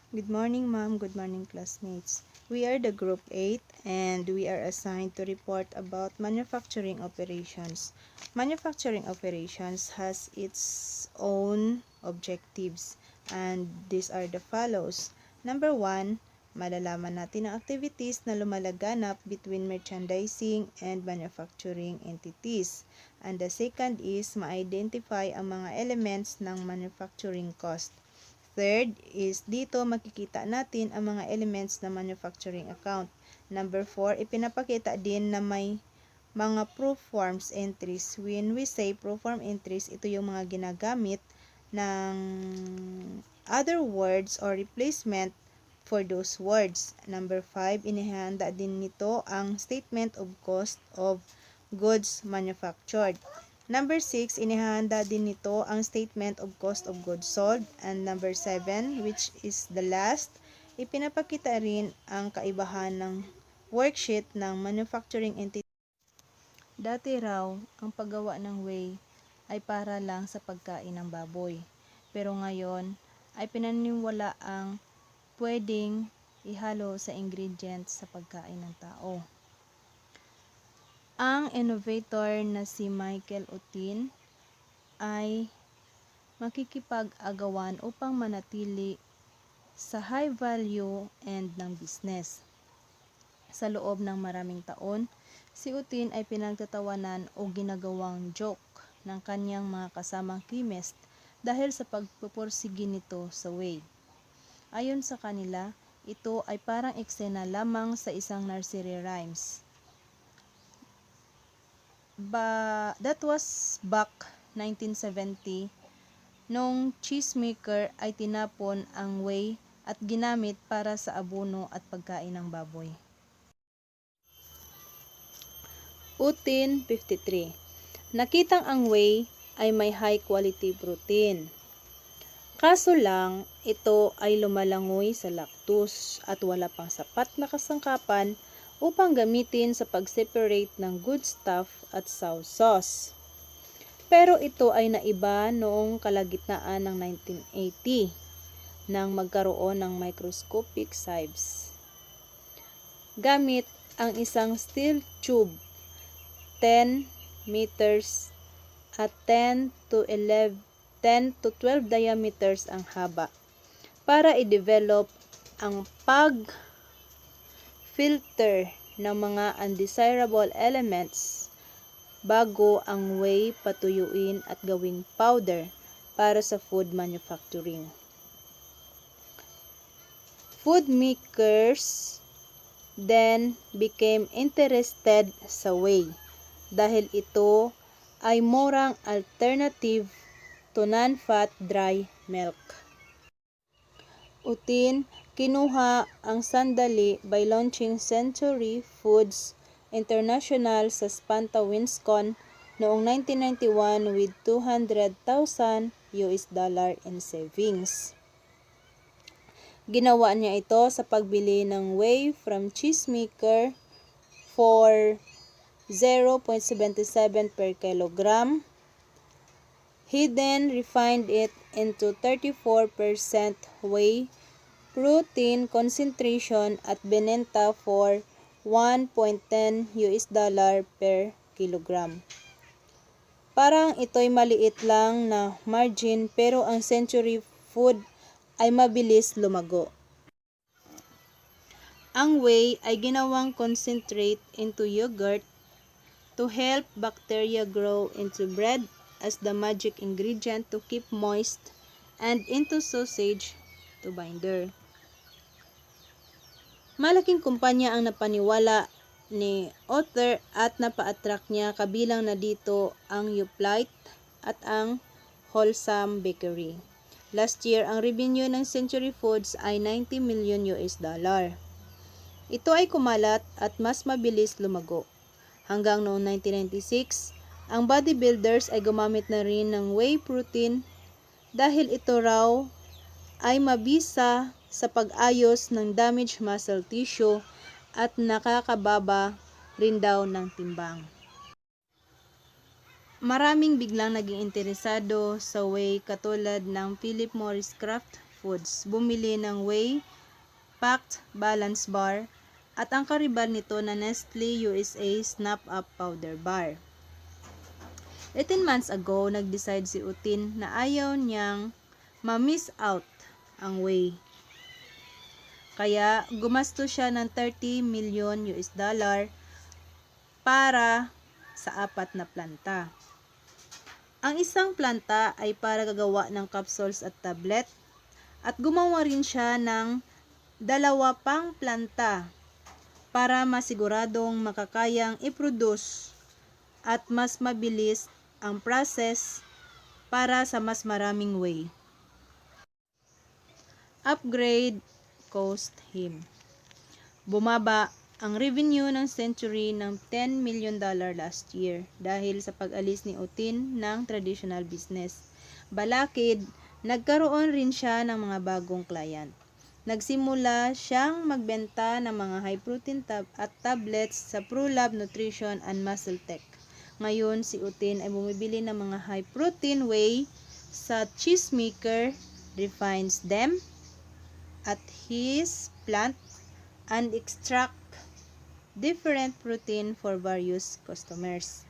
Good morning, ma'am. Good morning, classmates. We are the Group 8 and we are assigned to report about manufacturing operations. Manufacturing operations has its own objectives and these are the follows. Number 1, malalaman natin ang activities na lumalaganap between merchandising and manufacturing entities. And the second is ma-identify ang mga elements ng manufacturing cost. Third is dito makikita natin ang mga elements ng manufacturing account. Number 4, ipinapakita din na may mga proof forms entries. When we say proof form entries, ito yung mga ginagamit ng other words or replacement for those words. Number 5, inihanda din nito ang statement of cost of goods manufactured. Number 6, inihanda din nito ang statement of cost of goods sold. And number 7, which is the last, ipinapakita rin ang kaibahan ng worksheet ng manufacturing entity. Dati raw, ang paggawa ng whey ay para lang sa pagkain ng baboy. Pero ngayon, ay pinaniniwala ang pwedeng ihalo sa ingredients sa pagkain ng tao. Ang innovator na si Michael Utin ay makikipag-agawan upang manatili sa high value end ng business. Sa loob ng maraming taon, si Utin ay pinagtatawanan o ginagawang joke ng kanyang mga kasamang chemist dahil sa pagpupursige nito sa whey. Ayon sa kanila, ito ay parang eksena lamang sa isang nursery rhymes. That was back 1970 nung cheesemaker ay tinapon ang whey at ginamit para sa abono at pagkain ng baboy. Utin 53. Nakitang ang whey ay may high quality protein. Kaso lang, ito ay lumalangoy sa lactose at wala pang sapat na kasangkapan upang gamitin sa pag-separate ng good stuff at soy sauce. Pero ito ay naiba noong kalagitnaan ng 1980 nang magkaroon ng microscopic sieves. Gamit ang isang steel tube, 10 meters at 10 to 12 diameters ang haba para i-develop ang filter ng mga undesirable elements bago ang whey patuyuin at gawing powder para sa food manufacturing. Food makers then became interested sa whey dahil ito ay murang alternative to non-fat dry milk. Utin kinuha ang sandali by launching Century Foods International sa Spanta, Wisconsin noong 1991 with $200,000 in savings. Ginawa niya ito sa pagbili ng whey from cheesemaker for 0.77 per kilogram. He then refined it into 34% whey protein concentration at binenta for $1.10 per kilogram. Parang ito'y maliit lang na margin pero ang Century Food ay mabilis lumago. Ang whey ay ginawang concentrate into yogurt to help bacteria grow into bread as the magic ingredient to keep moist and into sausage to binder. Malaking kumpanya ang napaniwala ni Otter at napa-attract niya, kabilang na dito ang Yoplait at ang Wholesome Bakery. Last year, ang revenue ng Century Foods ay $90 million. Ito ay kumalat at mas mabilis lumago. Hanggang noong 1996, ang bodybuilders ay gumamit na rin ng whey protein dahil ito raw ay mabisa sa pag-ayos ng damaged muscle tissue at nakakababa rin daw ng timbang. Maraming biglang naging interesado sa whey katulad ng Philip Morris Kraft Foods. Bumili ng Whey Packed Balance Bar at ang karibar nito na Nestle USA Snap Up Powder Bar. 18 months ago, nag-decide si Utin na ayaw niyang ma-miss out ang Whey. Kaya gumastos siya ng 30 million US dollar para sa 4 na planta. Ang isang planta ay para gagawa ng capsules at tablet at gumawa rin siya ng 2 pang planta para masiguradong makakayang i-produce at mas mabilis ang process para sa mas maraming Whey. Upgrade cost him. Bumaba ang revenue ng Century ng $10 million last year dahil sa pag-alis ni Utin ng traditional business. Balakid, nagkaroon rin siya ng mga bagong client. Nagsimula siyang magbenta ng mga high-protein at tablets sa ProLab Nutrition and Muscle Tech. Ngayon, si Utin ay bumibili ng mga high-protein whey sa cheesemaker, refines them at his plant and extract different protein for various customers.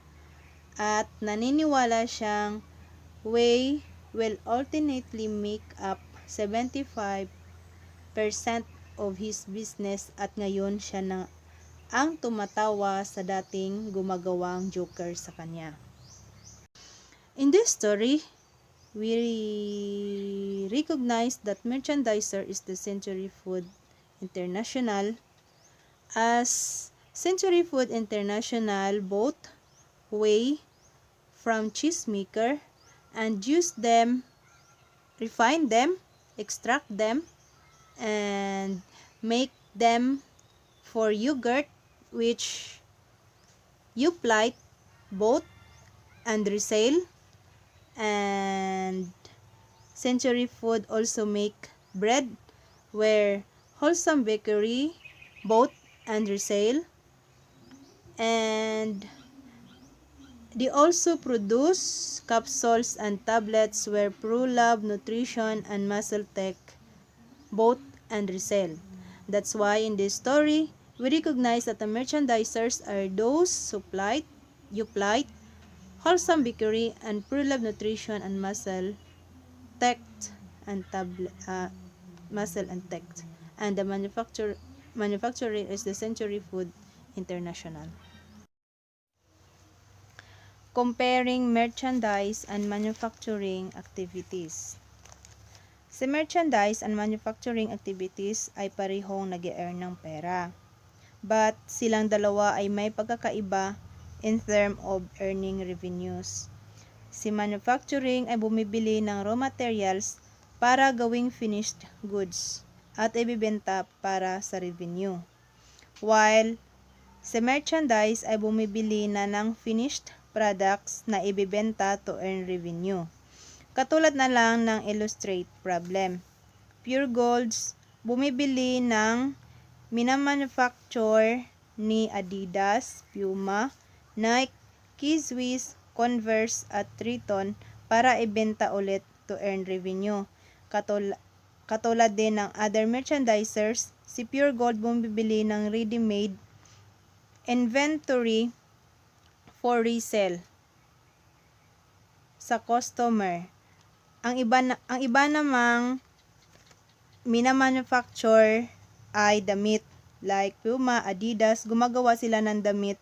At naniniwala siyang whey will ultimately make up 75% of his business at ngayon siya na ang tumatawa sa dating gumagawang joker sa kanya. In this story, we recognize that merchandiser is the Century Food International. As Century Food International bought whey from cheesemaker and used them, refine them, extract them, and make them for yogurt, which Yoplait bought and resale. And Century Food also make bread, where Wholesome Bakery bought and resale. And they also produce capsules and tablets, where ProLab Nutrition and Muscle Tech bought and resell. That's why in this story, we recognize that the merchandisers are those Yoplait, Wholesome Bakery, and ProLab Nutrition and Muscle Tech and Muscle and Tech. And the manufacturer is the Century Food International. Comparing merchandise and manufacturing activities. Sa merchandise and manufacturing activities ay parehong nag-e-earn ng pera. But silang dalawa ay may pagkakaiba in term of earning revenues. Si manufacturing ay bumibili ng raw materials para gawing finished goods at ibibenta para sa revenue. While si merchandise ay bumibili na ng finished products na ibibenta to earn revenue. Katulad na lang ng illustrate problem. Pure Golds bumibili ng minamanufacture ni Adidas, Puma, Nike, Swiss, Converse at Triton para ibenta ulit to earn revenue. Katulad din ng other merchandisers, si Pure Gold bumibili ng ready-made inventory for resale sa customer. Ang iba namang minamanufacture ay damit, like Puma, Adidas, gumagawa sila ng damit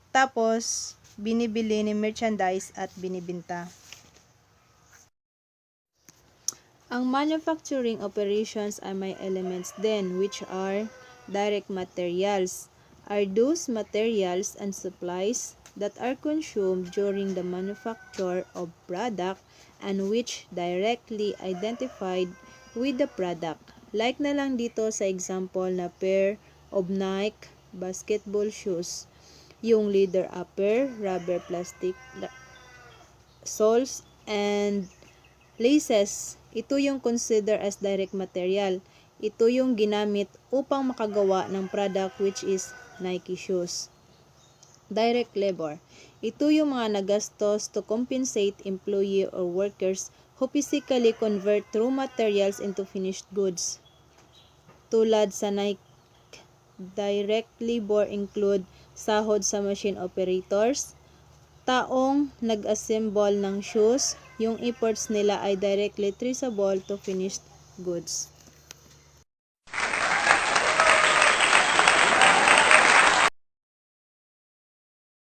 tapos binibili ni merchandise at binibenta. Ang manufacturing operations ay may elements din, which are direct materials, are those materials and supplies that are consumed during the manufacture of product and which directly identified with the product. Like na lang dito sa example na pair of Nike basketball shoes. Yung leather upper, rubber plastic soles, and laces. Ito yung consider as direct material. Ito yung ginamit upang makagawa ng product, which is Nike shoes. Direct labor. Ito yung mga nagastos to compensate employee or workers who physically convert raw materials into finished goods. Tulad sa Nike direct labor include sahod sa machine operators, taong nag-assemble ng shoes, yung efforts nila ay directly traceable to finished goods.